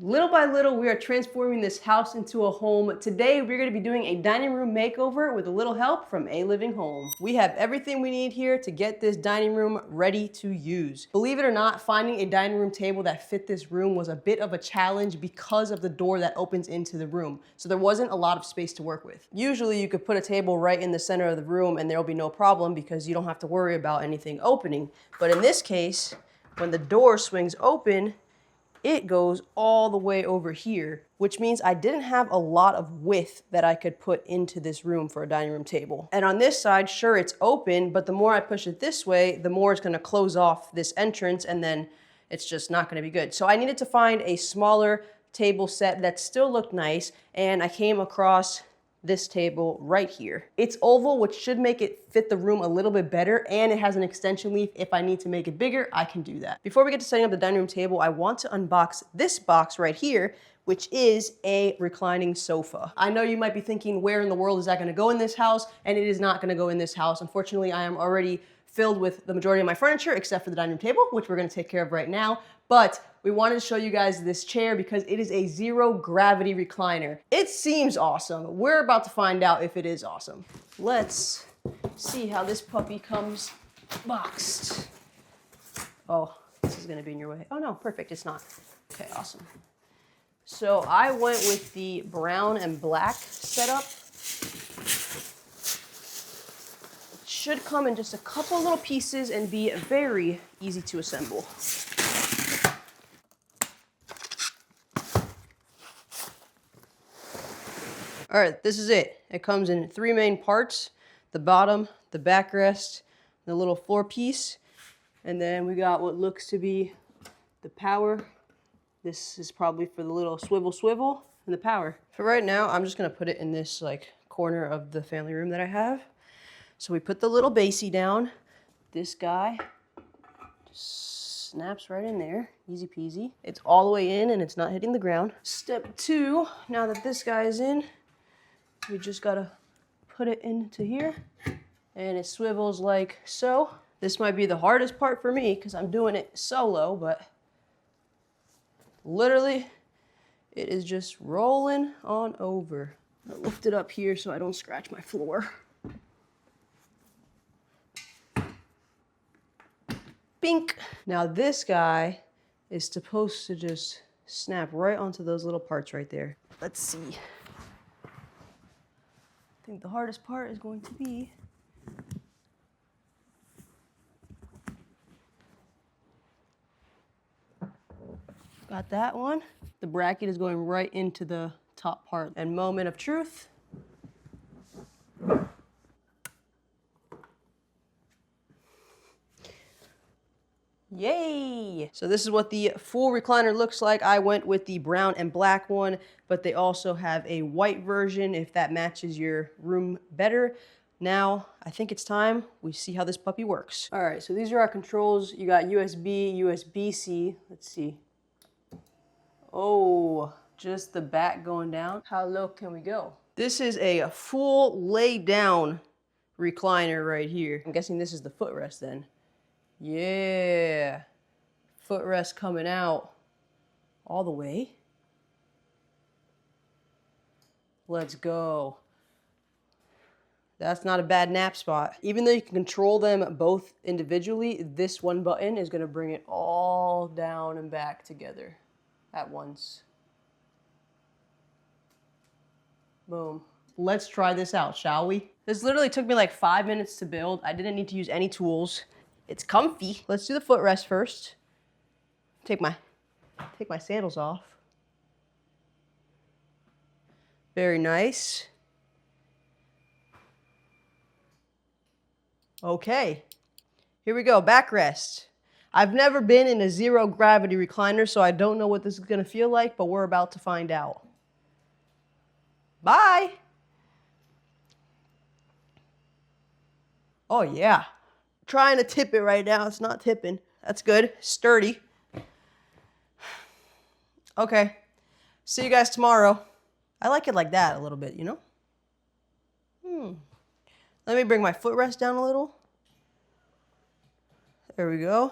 Little by little, we are transforming this house into a home. Today, we're gonna be doing a dining room makeover with a little help from AlivingHome. We have everything we need here to get this dining room ready to use. Believe it or not, finding a dining room table that fit this room was a bit of a challenge because of the door that opens into the room. So there wasn't a lot of space to work with. Usually you could put a table right in the center of the room and there'll be no problem because you don't have to worry about anything opening. But in this case, when the door swings open, it goes all the way over here, which means I didn't have a lot of width that I could put into this room for a dining room table. And on this side, sure, it's open, but the more I push it this way, the more it's gonna close off this entrance, and then it's just not gonna be good. So I needed to find a smaller table set that still looked nice, and I came across this table right here. It's oval, which should make it fit the room a little bit better, and it has an extension leaf. If I need to make it bigger, I can do that. Before we get to setting up the dining room table, I want to unbox this box right here, which is a reclining sofa. I know you might be thinking, where in the world is that gonna go in this house? And it is not gonna go in this house. Unfortunately, I am already filled with the majority of my furniture, except for the dining room table, which we're gonna take care of right now. But we wanted to show you guys this chair because it is a zero gravity recliner. It seems awesome. We're about to find out if it is awesome. Let's see how this puppy comes boxed. Oh, this is gonna be in your way. Oh no, perfect, it's not. Okay, awesome. So I went with the brown and black setup. It should come in just a couple little pieces and be very easy to assemble. All right, this is it. It comes in 3 main parts: the bottom, the backrest, the little floor piece, and then we got what looks to be the power. This is probably for the little swivel, and the power. For right now, I'm just gonna put it in this like corner of the family room that I have. So we put the little basey down. This guy just snaps right in there, easy peasy. It's all the way in and it's not hitting the ground. Step 2, now that this guy is in, we just gotta put it into here and it swivels like so. This might be the hardest part for me because I'm doing it solo, but literally it is just rolling on over. I'll lift it up here so I don't scratch my floor. Bink. Now this guy is supposed to just snap right onto those little parts right there. Let's see. I think the hardest part is going to be got that one. The bracket is going right into the top part. And moment of truth. Yay! So this is what the full recliner looks like. I went with the brown and black one, but they also have a white version if that matches your room better. Now, I think it's time we see how this puppy works. All right, so these are our controls. You got USB, USB-C. Let's see. Oh, just the back going down. How low can we go? This is a full lay down recliner right here. I'm guessing this is the footrest then. Yeah, footrest coming out all the way. Let's go. That's not a bad nap spot. Even though you can control them both individually, this one button is gonna bring it all down and back together at once. Boom. Let's try this out, shall we? This literally took me like 5 minutes to build. I didn't need to use any tools. It's comfy. Let's do the footrest first. Take my sandals off. Very nice. Okay, here we go, backrest. I've never been in a zero gravity recliner, so I don't know what this is gonna feel like, but we're about to find out. Bye. Oh yeah. Trying to tip it right now. It's not tipping. That's good. Sturdy. Okay. See you guys tomorrow. I like it like that a little bit, you know? Let me bring my footrest down a little. There we go.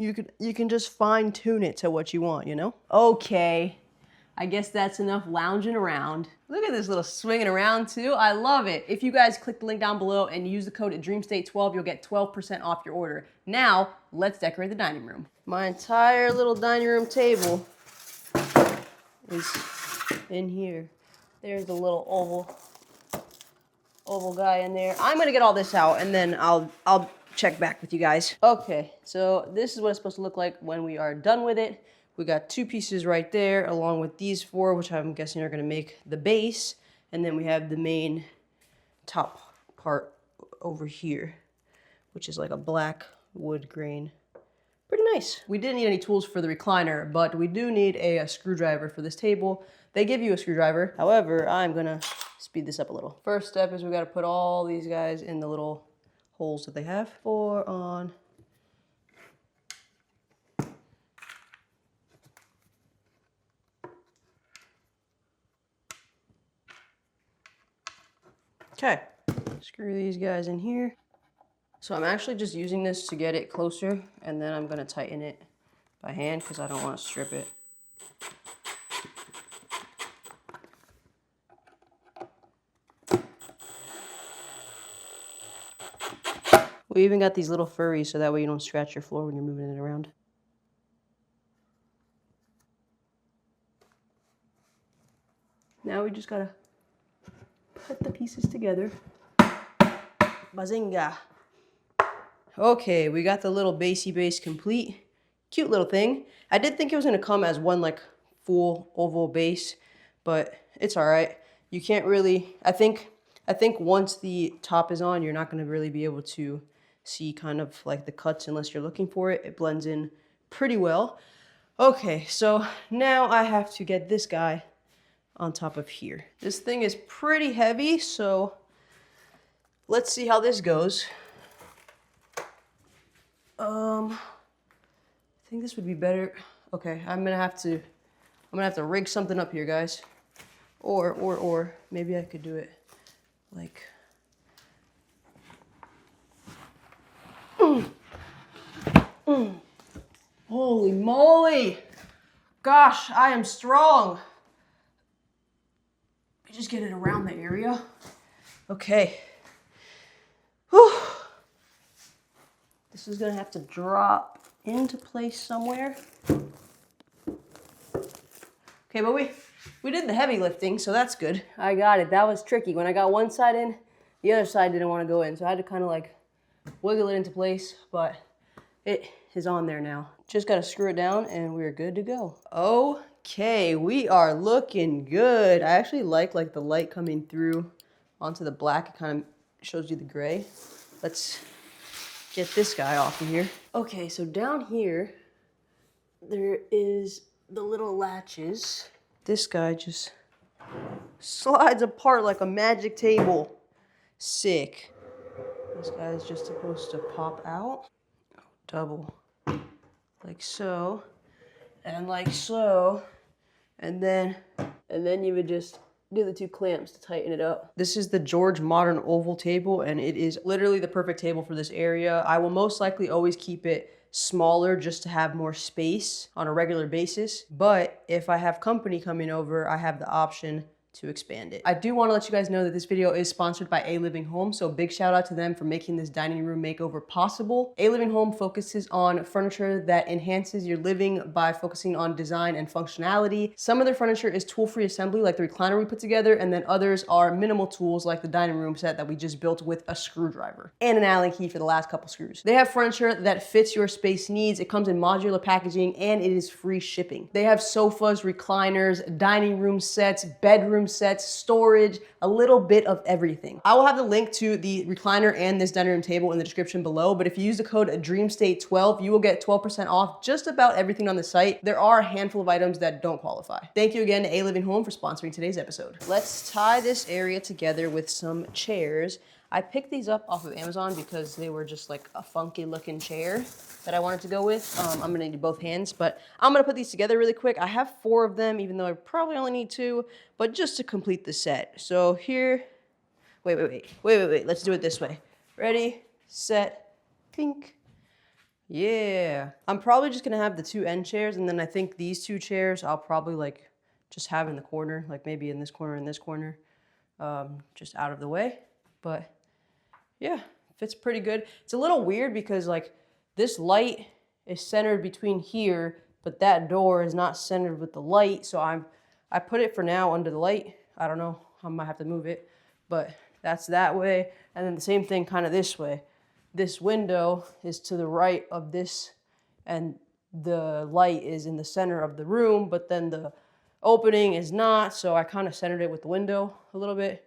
You can just fine tune it to what you want, you know? Okay, I guess that's enough lounging around. Look at this little swinging around too. I love it. If you guys click the link down below and use the code DREAMSTATE12, you'll get 12% off your order. Now, let's decorate the dining room. My entire little dining room table is in here. There's the little oval guy in there. I'm gonna get all this out and then I'll check back with you guys. Okay, so this is what it's supposed to look like when we are done with it. We got 2 pieces right there, along with these 4, which I'm guessing are gonna make the base. And then we have the main top part over here, which is like a black wood grain. Pretty nice. We didn't need any tools for the recliner, but we do need a screwdriver for this table. They give you a screwdriver. However, I'm gonna speed this up a little. First step is we gotta put all these guys in the little holes that they have. 4 on. Okay, screw these guys in here. So I'm actually just using this to get it closer, and then I'm gonna tighten it by hand because I don't want to strip it. We even got these little furries so that way you don't scratch your floor when you're moving it around. Now we just gotta put the pieces together. Bazinga. Okay, we got the little basey base complete. Cute little thing. I did think it was gonna come as one like full oval base, but it's all right. You can't really, I think once the top is on, you're not gonna really be able to see kind of like the cuts unless you're looking for it. It blends in pretty well. Okay, so now I have to get this guy on top of here. This thing is pretty heavy, so let's see how this goes. I think this would be better. Okay, I'm gonna have to rig something up here, guys. Or maybe I could do it like Holy moly! Gosh, I am strong. Just get it around the area. Okay. Whew. This is gonna have to drop into place somewhere. Okay, but we did the heavy lifting, so that's good. I got it. That was tricky. When I got one side in, the other side didn't want to go in, so I had to kind of like wiggle it into place, but it is on there now. Just gotta screw it down and we're good to go. Okay, we are looking good. I actually like the light coming through onto the black. It kind of shows you the gray. Let's get this guy off of here. Okay, so down here, there is the little latches. This guy just slides apart like a magic table. Sick. This guy is just supposed to pop out. Double. Like so. And like so. And then you would just do the 2 clamps to tighten it up. This is the George Modern Oval table, and it is literally the perfect table for this area. I will most likely always keep it smaller just to have more space on a regular basis. But if I have company coming over, I have the option to expand it. I do want to let you guys know that this video is sponsored by AlivingHome, so big shout out to them for making this dining room makeover possible. AlivingHome focuses on furniture that enhances your living by focusing on design and functionality. Some of their furniture is tool-free assembly like the recliner we put together, and then others are minimal tools like the dining room set that we just built with a screwdriver and an Allen key for the last couple screws. They have furniture that fits your space needs. It comes in modular packaging and it is free shipping. They have sofas, recliners, dining room sets, bedroom sets, storage, a little bit of everything. I will have the link to the recliner and this dining room table in the description below, but if you use the code DREAMSTATE12, you will get 12% off just about everything on the site. There are a handful of items that don't qualify. Thank you again to AlivingHome for sponsoring today's episode. Let's tie this area together with some chairs. I picked these up off of Amazon because they were just like a funky looking chair that I wanted to go with. I'm gonna need both hands, but I'm gonna put these together really quick. I have 4 of them, even though I probably only need 2, but just to complete the set. So here, wait. Let's do it this way. Ready, set, pink. Yeah. I'm probably just gonna have the 2 end chairs, and then I think these 2 chairs I'll probably like just have in the corner, like maybe in this corner and this corner, just out of the way. But yeah, fits pretty good. It's a little weird because like this light is centered between here, but that door is not centered with the light. So I put it for now under the light. I don't know, I might have to move it, but that's that way. And then the same thing kind of this way. This window is to the right of this, and the light is in the center of the room, but then the opening is not, so I kind of centered it with the window a little bit.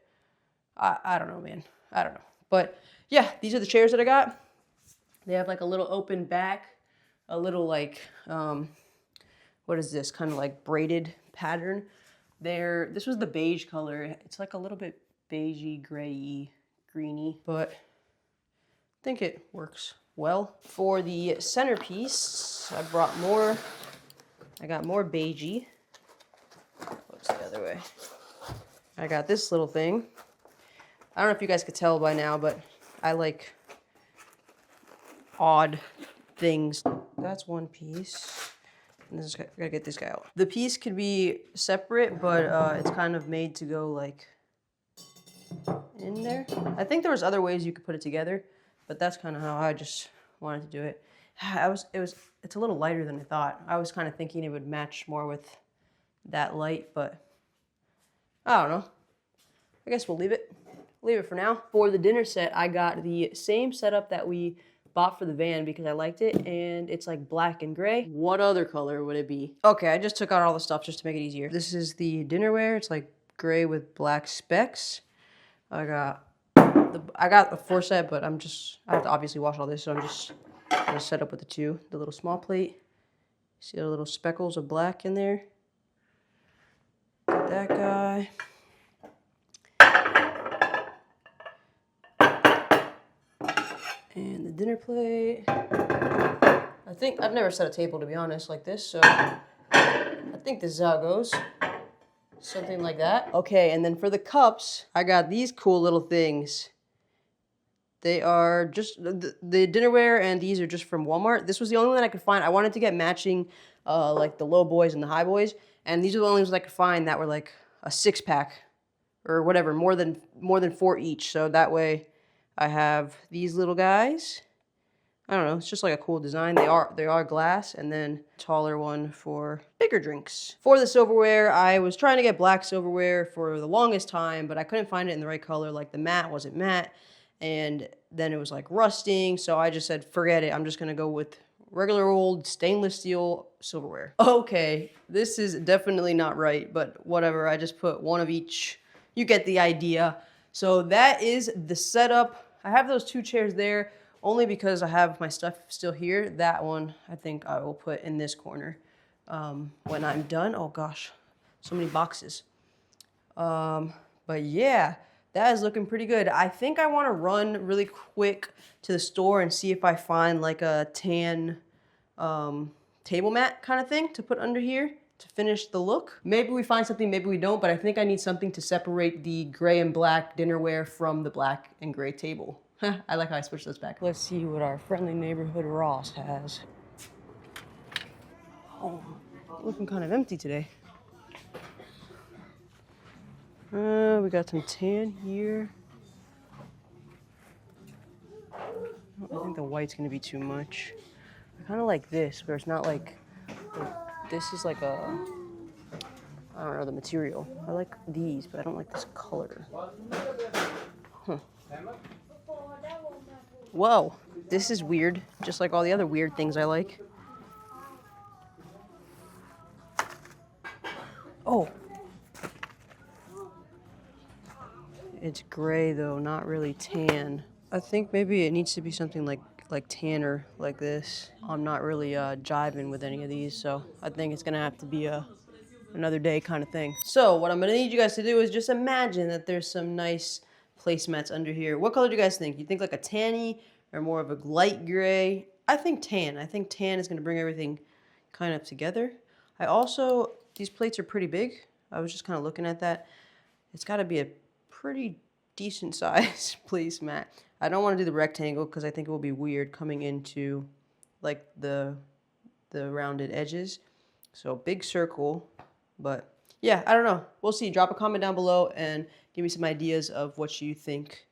I don't know, man. I don't know. But yeah, these are the chairs that I got. They have like a little open back, a little like, what is this? Kind of like braided pattern. This was the beige color. It's like a little bit beigey, grayy, greeny, but I think it works well. For the centerpiece, I got more beigey. What's the other way? I got this little thing. I don't know if you guys could tell by now, but I like odd things. That's one piece. And this I gotta get this guy out. The piece could be separate, but it's kind of made to go like in there. I think there was other ways you could put it together, but that's kind of how I just wanted to do it. It's a little lighter than I thought. I was kind of thinking it would match more with that light, but I don't know. I guess we'll leave it for now. For the dinner set, I got the same setup that we bought for the van because I liked it, and it's like black and gray. What other color would it be? Okay, I just took out all the stuff just to make it easier. This is the dinnerware. It's like gray with black specks. I got a 4-set, but I have to obviously wash all this, so I'm just gonna set up with the 2. The little small plate. See the little speckles of black in there? Got that guy. And the dinner plate. I think I've never set a table, to be honest, like this, so I think this is how it goes. Something like that. Okay, and then for the cups, I got these cool little things. They are just, the dinnerware and these are just from Walmart. This was the only one that I could find. I wanted to get matching, like the low boys and the high boys, and these are the only ones I could find that were like a 6-pack or whatever, more than 4 each. So that way I have these little guys. I don't know, it's just like a cool design. They are glass, and then taller one for bigger drinks. For the silverware, I was trying to get black silverware for the longest time, but I couldn't find it in the right color. Like the matte wasn't matte, and then it was like rusting, so I just said, forget it. I'm just gonna go with regular old stainless steel silverware. Okay, this is definitely not right, but whatever. I just put one of each. You get the idea. So that is the setup. I have those 2 chairs there only because I have my stuff still here. That one, I think I will put in this corner when I'm done. Oh gosh, so many boxes. But yeah, that is looking pretty good. I think I want to run really quick to the store and see if I find like a tan table mat kind of thing to put under here to finish the look. Maybe we find something, maybe we don't, but I think I need something to separate the gray and black dinnerware from the black and gray table. I like how I switched those back. Let's see what our friendly neighborhood Ross has. Oh, looking kind of empty today. We got some tan here. I think the white's gonna be too much. I kind of like this, where it's not like this is like a, I don't know the material. I like these, but I don't like this color. Huh. Whoa, this is weird, just like all the other weird things I like. Oh. It's gray though, not really tan. I think maybe it needs to be something like tanner, like this. I'm not really jiving with any of these, so I think it's gonna have to be another day kind of thing. So what I'm gonna need you guys to do is just imagine that there's some nice placemats under here. What color do you guys think? You think like a tanny or more of a light gray? I think tan. I think tan is gonna bring everything kind of together. These plates are pretty big. I was just kind of looking at that. It's gotta be a pretty decent size placemat. I don't want to do the rectangle because I think it will be weird coming into like the rounded edges. So big circle, but yeah, I don't know. We'll see. Drop a comment down below and give me some ideas of what you think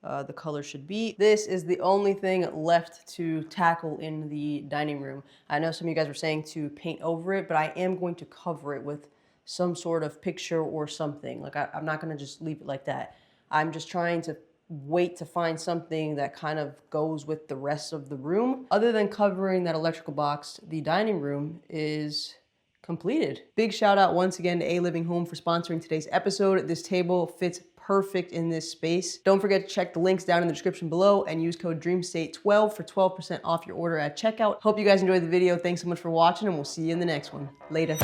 the color should be. This is the only thing left to tackle in the dining room. I know some of you guys were saying to paint over it, but I am going to cover it with some sort of picture or something. Like I'm not gonna just leave it like that. I'm just trying to wait to find something that kind of goes with the rest of the room. Other than covering that electrical box, the dining room is completed. Big shout out once again to AlivingHome for sponsoring today's episode. This table fits perfect in this space. Don't forget to check the links down in the description below and use code DREAMSTATE12 for 12% off your order at checkout. Hope you guys enjoyed the video. Thanks so much for watching, and we'll see you in the next one. Later.